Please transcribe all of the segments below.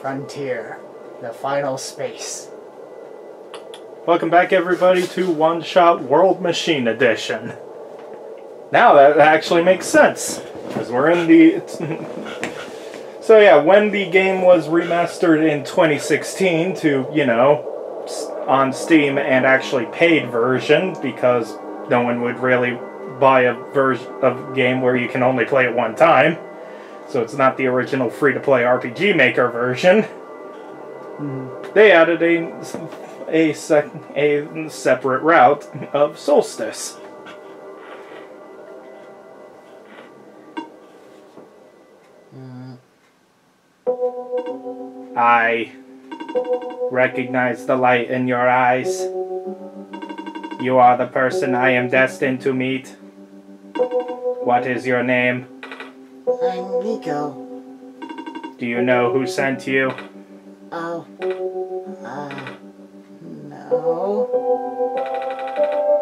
Frontier, the final space. Welcome back, everybody, to OneShot World Machine Edition. Now that actually makes sense, because we're in the... So yeah, when the game was remastered in 2016 to, you know, on Steam and actually paid version, because no one would really buy a version of game where you can only play it one time. So it's not the original free-to-play RPG Maker version. They added a separate route of Solstice. I recognize the light in your eyes. You are the person I am destined to meet. What is your name? I'm Niko. Do you know who sent you? Oh, no.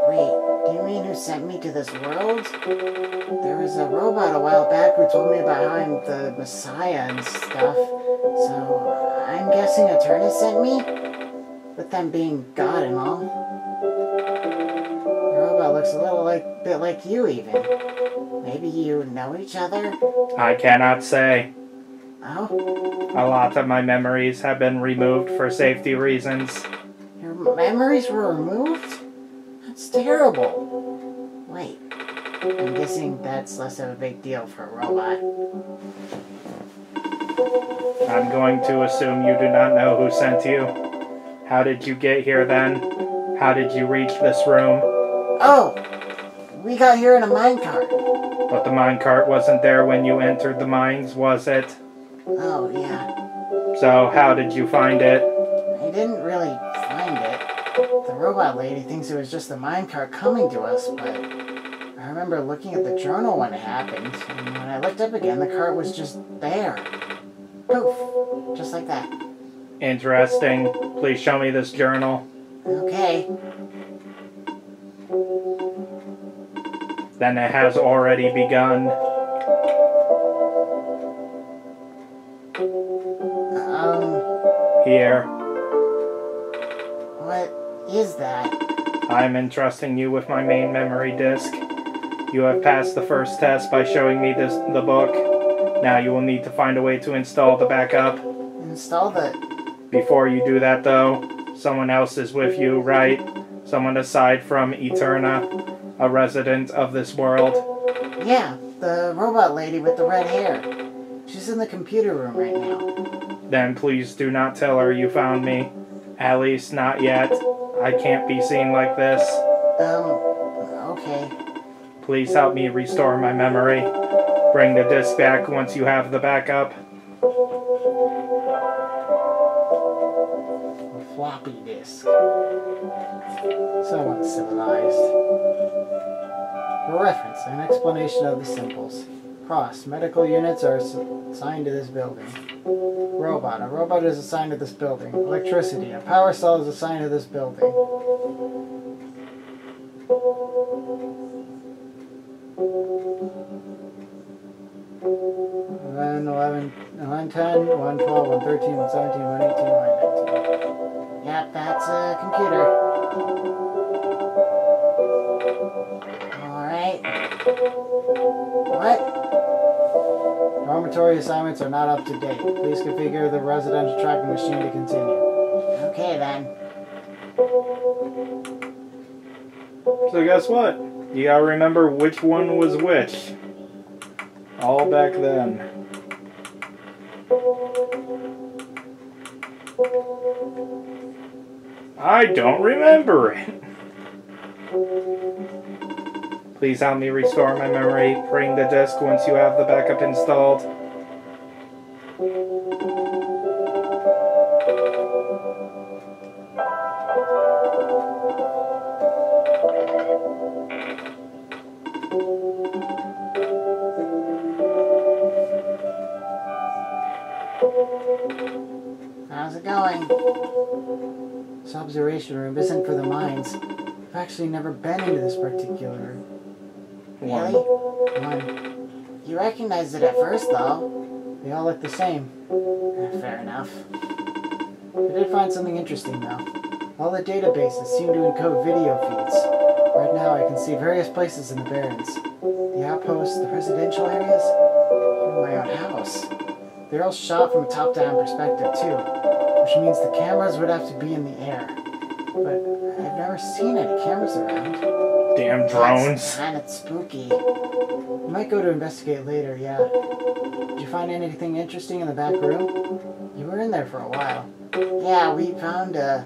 Wait, do you mean who sent me to this world? There was a robot a while back who told me about how I'm the Messiah and stuff. So, I'm guessing Eternus sent me? With them being God and all. The robot looks a little bit like you even. Maybe you know each other? I cannot say. Oh? A lot of my memories have been removed for safety reasons. Your memories were removed? That's terrible. Wait, I'm guessing that's less of a big deal for a robot. I'm going to assume you do not know who sent you. How did you get here then? How did you reach this room? Oh! We got here in a minecart. But the minecart wasn't there when you entered the mines, was it? Oh, yeah. So, how did you find it? I didn't really find it. The robot lady thinks it was just the minecart coming to us, but I remember looking at the journal when it happened, and when I looked up again, the cart was just there. Poof. Just like that. Interesting. Please show me this journal. Okay. Then it has already begun. Here. What is that? I'm entrusting you with my main memory disk. You have passed the first test by showing me the book. Now you will need to find a way to install the backup. Install the... Before you do that, though, someone else is with you, right? Someone aside from Eterna, a resident of this world. Yeah, the robot lady with the red hair. She's in the computer room right now. Then please do not tell her you found me. At least not yet. I can't be seen like this. Okay. Please help me restore my memory. Bring the disk back once you have the backup. A floppy disk. Somewhat civilized. For reference, an explanation of the symbols. Cross. Medical units are assigned to this building. Robot. A robot is assigned to this building. Electricity. A power cell is assigned to this building. 110, 112, 113, 117, 118, 119. Yep, that's a computer. Alright. What? Dormitory assignments are not up to date. Please configure the residential tracking machine to continue. Okay then. So guess what? You gotta remember which one was which. All back then. I don't remember it. Please help me restore my memory. Bring the disk once you have the backup installed. How's it going? This observation room isn't for the mines. I've actually never been into this particular... Really? One. You recognized it at first, though. They all look the same. Fair enough. I did find something interesting, though. All the databases seem to encode video feeds. Right now, I can see various places in the Barrens. The outposts, the residential areas, even my own house. They're all shot from a top-down perspective, too, which means the cameras would have to be in the air. But I've never seen any cameras around. Damn drones. That's kind of spooky. I might go to investigate later, yeah. Did you find anything interesting in the back room? You were in there for a while. Yeah, we found a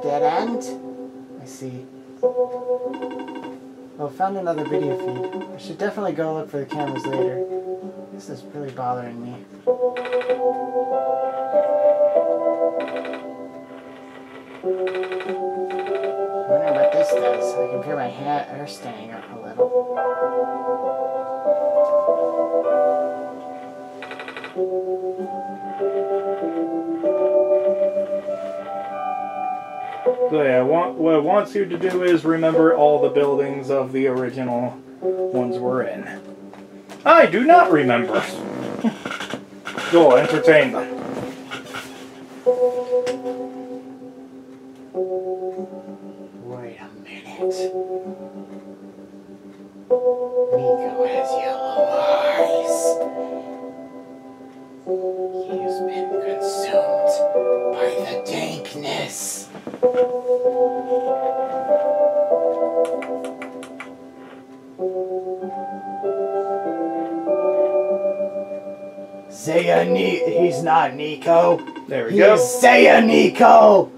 dead end? I see. Well, found another video feed. I should definitely go look for the cameras later. This is really bothering me. I wonder what this does. I can feel my hair standing up a little. So yeah, what it wants you to do is remember all the buildings of the original ones we're in. I do not remember. Go entertain them. Wait a minute. Niko has yellow eyes. He's been consumed by the dankness. He's not Niko. There we go. He's Niko.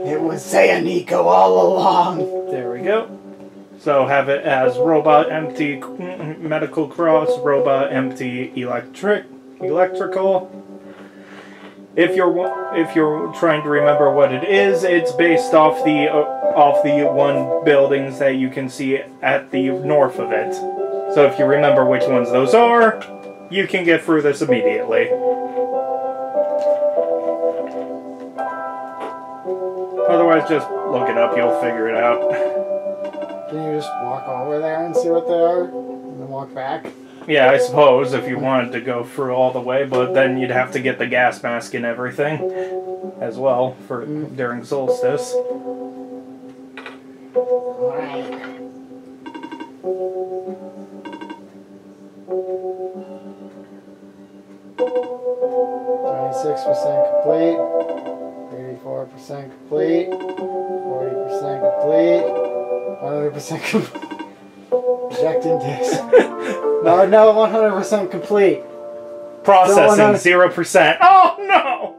It was Niko all along. There we go. So have it as robot empty medical cross, robot empty electrical. If you're trying to remember what it is, it's based off the one buildings that you can see at the north of it. So if you remember which ones those are, you can get through this immediately. Otherwise, just look it up, you'll figure it out. Can you just walk over there and see what they are, and then walk back? Yeah, I suppose, if you wanted to go through all the way, but then you'd have to get the gas mask and everything as well for during solstice. Alright. 26% complete. 84% complete. 40% complete. 100% complete. Ejecting disc. No, 100% complete. Processing 0%. Oh no!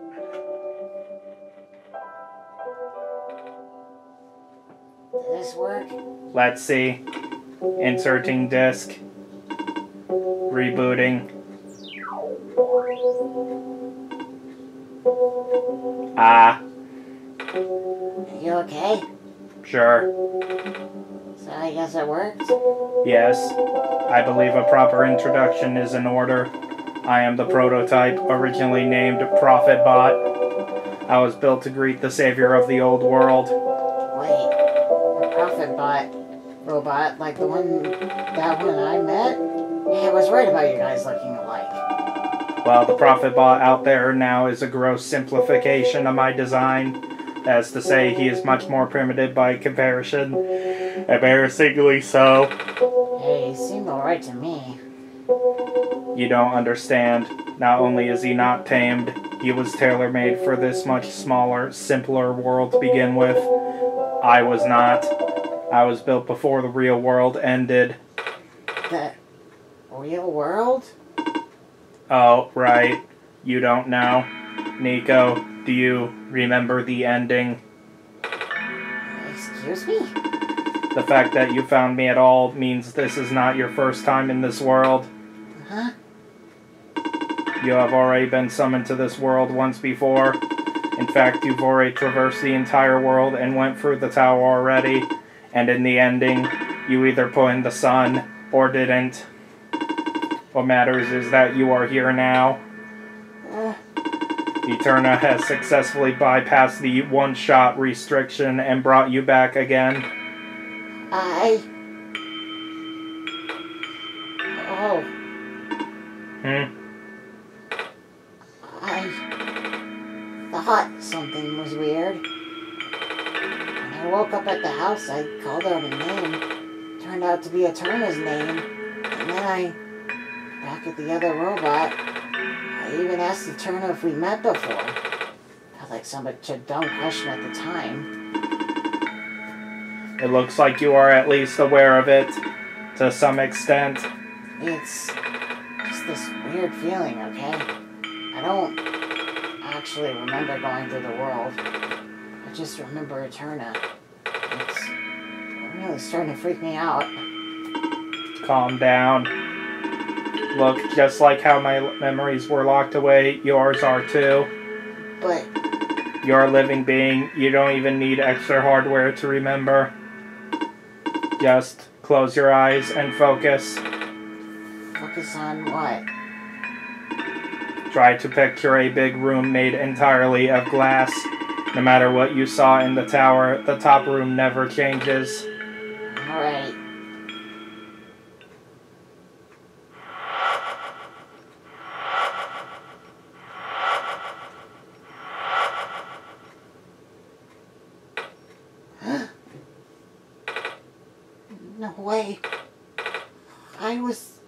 Does this work? Let's see. Inserting disk. Rebooting. You okay? Sure. So I guess it worked? Yes. I believe a proper introduction is in order. I am the prototype, originally named Prophet Bot. I was built to greet the savior of the old world. Wait, a Prophet Bot robot like that one I met? Yeah, I was right about you guys looking alike. Well, the Prophet Bot out there now is a gross simplification of my design. That's to say, he is much more primitive by comparison. Embarrassingly so. Hey, he seemed alright to me. You don't understand. Not only is he not tamed, he was tailor-made for this much smaller, simpler world to begin with. I was not. I was built before the real world ended. The real world? Oh, right. You don't know. Niko, do you remember the ending? Excuse me? The fact that you found me at all means this is not your first time in this world. Huh? You have already been summoned to this world once before. In fact, you've already traversed the entire world and went through the tower already. And in the ending, you either put in the sun or didn't. What matters is that you are here now. Eterna has successfully bypassed the one-shot restriction and brought you back again. Oh. Hmm? thought something was weird. When I woke up at the house, I called out a name. Turned out to be Eterna's name. And then back at the other robot, I even asked Eterna if we met before. Felt like such a dumb question at the time. It looks like you are at least aware of it, to some extent. It's just this weird feeling, okay? I don't actually remember going through the world. I just remember Eterna. It's really starting to freak me out. Calm down. Look, just like how my memories were locked away, yours are too. But You're a living being. You don't even need extra hardware to remember. Just close your eyes and focus. focus on what? Try to picture a big room made entirely of glass. No matter what you saw in the tower, the top room never changes. Alright. No way. I was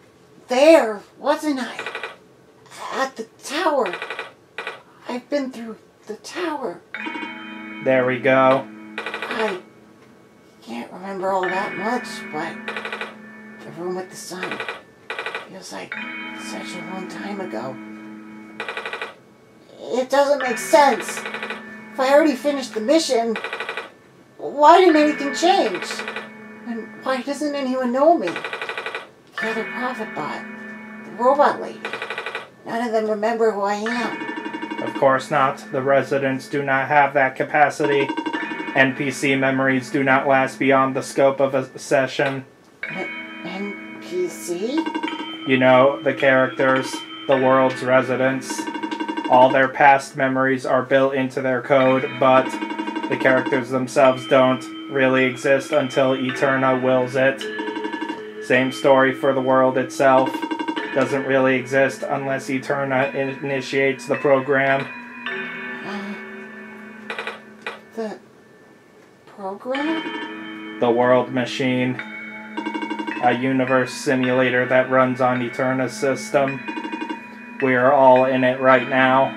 there, wasn't I? At the tower. I've been through the tower. There we go. I can't remember all that much, but the room with the sun feels like such a long time ago. It doesn't make sense. If I already finished the mission, why didn't anything change? And why doesn't anyone know me? The other prophet bot, the robot lady. None of them remember who I am. Of course not. The residents do not have that capacity. NPC memories do not last beyond the scope of a session. NPC? You know, the characters, the world's residents. All their past memories are built into their code, but the characters themselves don't really exist until Eterna wills it. Same story for the world itself. Doesn't really exist unless Eterna initiates the program. The program? The world machine. A universe simulator that runs on Eterna's system. We are all in it right now.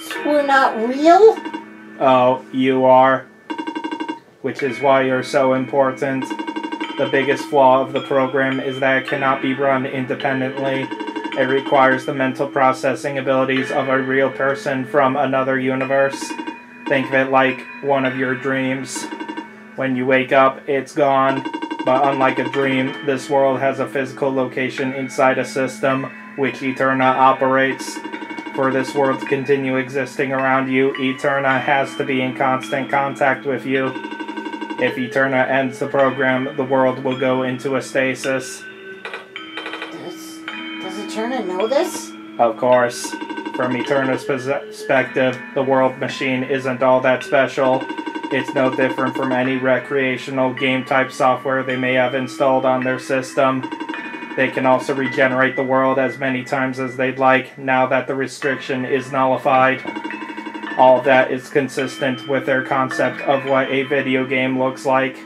So we're not real? Oh, you are. Which is why you're so important. The biggest flaw of the program is that it cannot be run independently. It requires the mental processing abilities of a real person from another universe. Think of it like one of your dreams. When you wake up, it's gone. But unlike a dream, this world has a physical location inside a system, which Eterna operates. For this world to continue existing around you, Eterna has to be in constant contact with you. If Eterna ends the program, the world will go into a stasis. Does Eterna know this? Of course. From Eterna's perspective, the world machine isn't all that special. It's no different from any recreational game-type software they may have installed on their system. They can also regenerate the world as many times as they'd like, now that the restriction is nullified. All of that is consistent with their concept of what a video game looks like.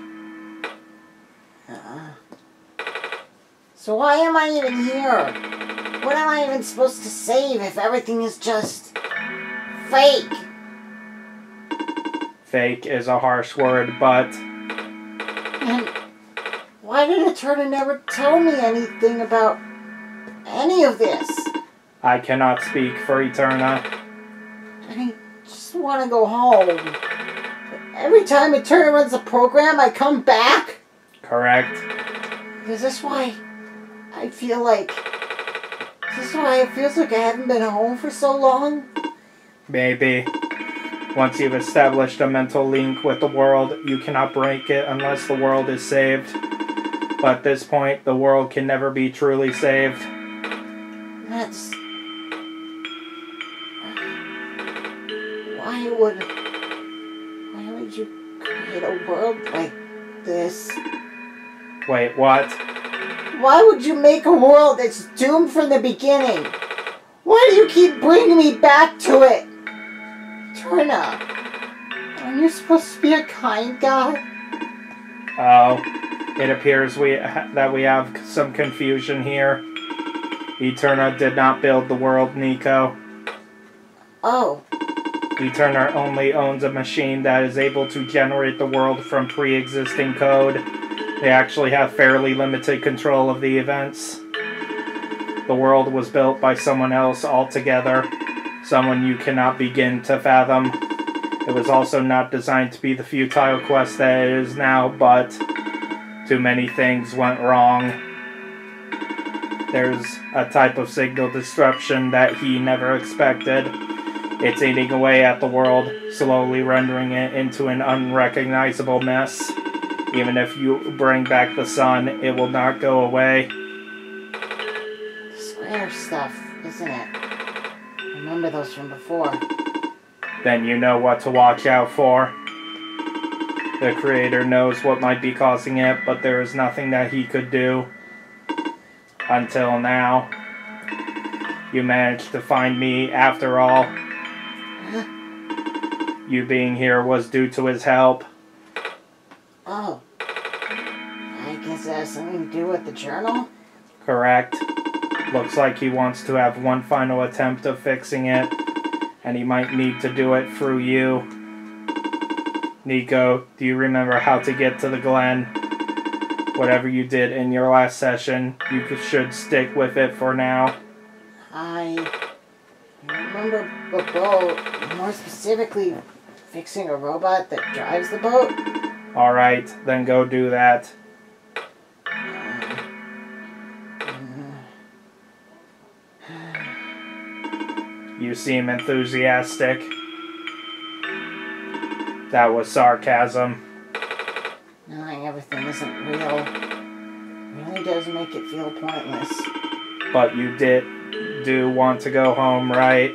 So why am I even here? What am I even supposed to save if everything is just fake? Fake is a harsh word, but... And why did Eterna never tell me anything about any of this? I cannot speak for Eterna. I just want to go home. Every time Eterna runs a program, I come back? Correct. Is this why I feel like... Is this why it feels like I haven't been home for so long? Maybe. Once you've established a mental link with the world, you cannot break it unless the world is saved. But at this point, the world can never be truly saved. That's... Why would you create a world like this? Wait, what? Why would you make a world that's doomed from the beginning? Why do you keep bringing me back to it? Turna, aren't you supposed to be a kind guy? Oh, it appears that we have some confusion here. Eterna did not build the world, Niko. Oh. Eterna only owns a machine that is able to generate the world from pre-existing code. They actually have fairly limited control of the events. The world was built by someone else altogether, someone you cannot begin to fathom. It was also not designed to be the futile quest that it is now, but too many things went wrong. There's a type of signal disruption that he never expected. It's eating away at the world, slowly rendering it into an unrecognizable mess. Even if you bring back the sun, it will not go away. The square stuff, isn't it? I remember those from before. Then you know what to watch out for. The creator knows what might be causing it, but there is nothing that he could do. Until now. You managed to find me after all. You being here was due to his help. Oh. I guess it has something to do with the journal? Correct. Looks like he wants to have one final attempt of fixing it, and he might need to do it through you. Niko, do you remember how to get to the Glen? Whatever you did in your last session, you should stick with it for now. I remember the boat, more specifically fixing a robot that drives the boat. Alright, then go do that. You seem enthusiastic. That was sarcasm. Knowing everything isn't real really does make it feel pointless. But you do want to go home, right?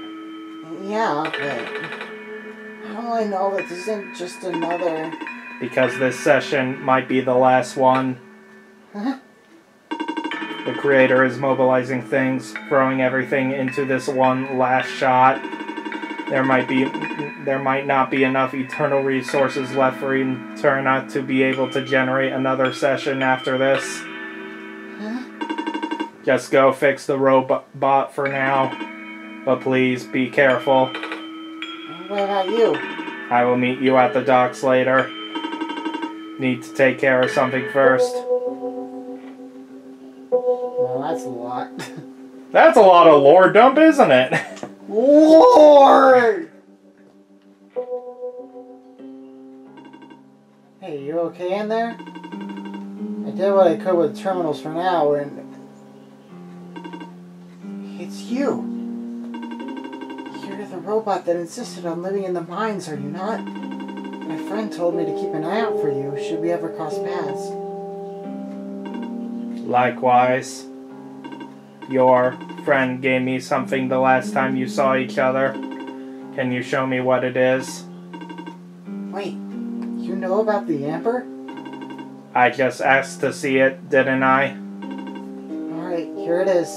Yeah, but how do I know that this isn't just another... Because this session might be the last one. Huh? The creator is mobilizing things, throwing everything into this one last shot. There might not be enough eternal resources left for Eterna to be able to generate another session after this. Huh? Just go fix the robot for now. But please, be careful. What about you? I will meet you at the docks later. Need to take care of something first. Well, that's a lot. That's a lot of lore dump, isn't it? Lord! Hey, you okay in there? I did what I could with terminals for now, and... It's you! You're the robot that insisted on living in the mines, are you not? My friend told me to keep an eye out for you, should we ever cross paths. Likewise. Your friend gave me something the last time you saw each other. Can you show me what it is? Wait, you know about the Amper? I just asked to see it, didn't I? Alright, here it is.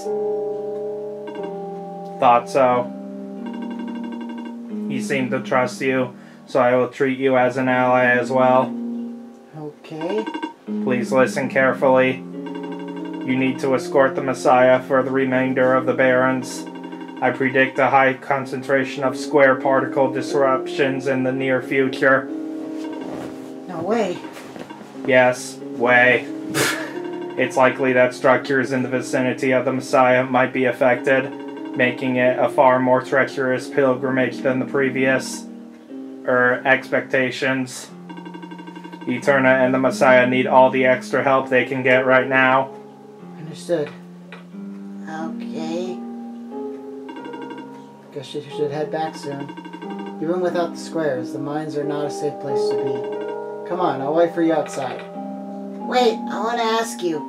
Thought so. He seemed to trust you, so I will treat you as an ally as well. Okay. Please listen carefully. You need to escort the Messiah for the remainder of the Barons. I predict a high concentration of square particle disruptions in the near future. No way. Yes, way. It's likely that structures in the vicinity of the Messiah might be affected, making it a far more treacherous pilgrimage than the previous expectations. Eterna and the Messiah need all the extra help they can get right now. Understood. Okay. Guess you should head back soon. Even without the squares, the mines are not a safe place to be. Come on, I'll wait for you outside. Wait, I want to ask you.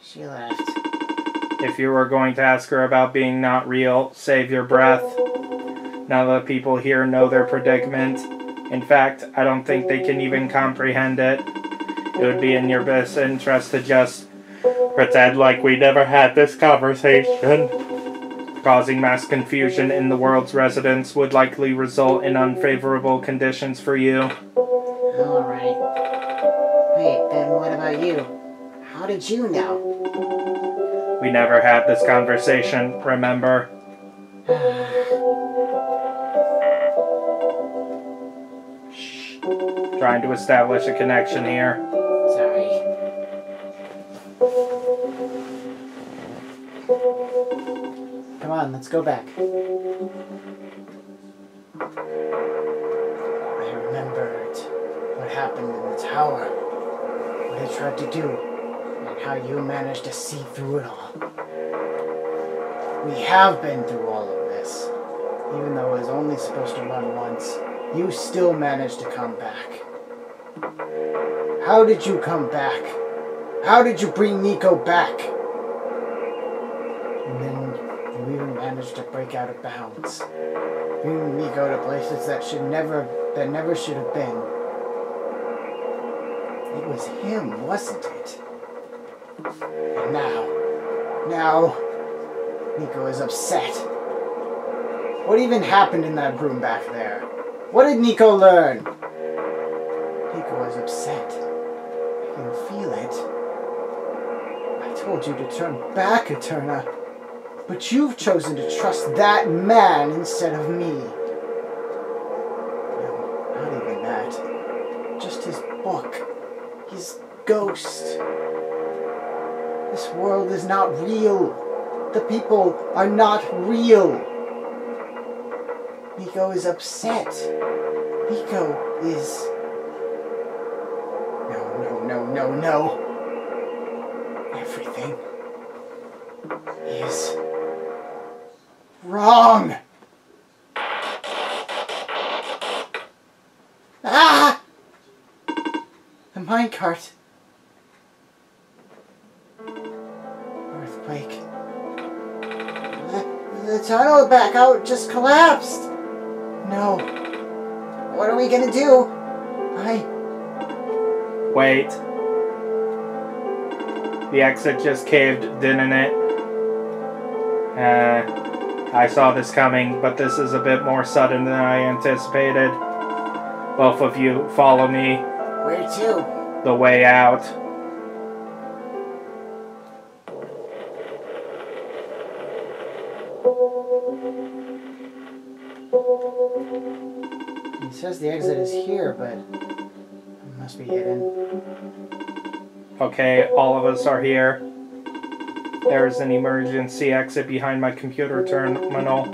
She left. If you were going to ask her about being not real, save your breath. Now the people here know their predicament. In fact, I don't think they can even comprehend it. It would be in your best interest to just pretend like we never had this conversation. Causing mass confusion in the world's residents would likely result in unfavorable conditions for you. Alright. Wait, then what about you? How did you know? We never had this conversation, remember? Shh. Trying to establish a connection here. Sorry. Come on, let's go back. I remembered what happened in the tower, what I tried to do, and how you managed to see through it all. We have been through all of this. Even though it was only supposed to run once, you still managed to come back. How did you come back? How did you bring Niko back? And then you even managed to break out of bounds. Bring Niko to places that never should have been. It was him, wasn't it? And now, Niko is upset. What even happened in that room back there? What did Niko learn? Niko was upset. I can feel it. I told you to turn back, Eterna. But you've chosen to trust that man instead of me. No, not even that. Just his book. His ghost. This world is not real. The people are not real. Niko is upset. Niko is... No. Everything is wrong. Ah! The minecart. Earthquake. The tunnel back out just collapsed. No. What are we gonna do? Wait. The exit just caved, didn't it? I saw this coming, but this is a bit more sudden than I anticipated. Both of you, follow me. Where to? The way out. It says the exit is here, but it must be hidden. Okay, all of us are here. There is an emergency exit behind my computer terminal.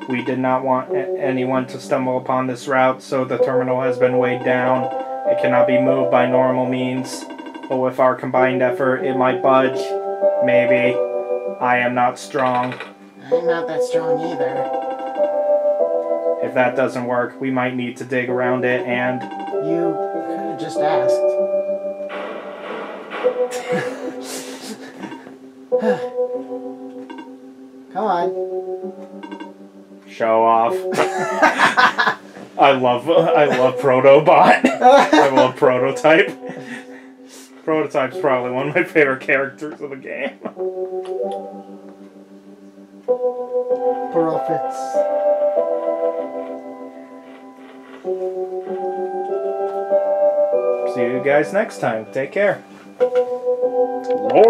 We did not want anyone to stumble upon this route, so the terminal has been weighed down. It cannot be moved by normal means, but with our combined effort, it might budge. Maybe. I am not strong. I'm not that strong either. If that doesn't work, we might need to dig around it and... You could have just asked. Come on. Show off. I love Protobot. I love Prototype. Prototype's probably one of my favorite characters of the game. Profits. See you guys next time. Take care. Lord.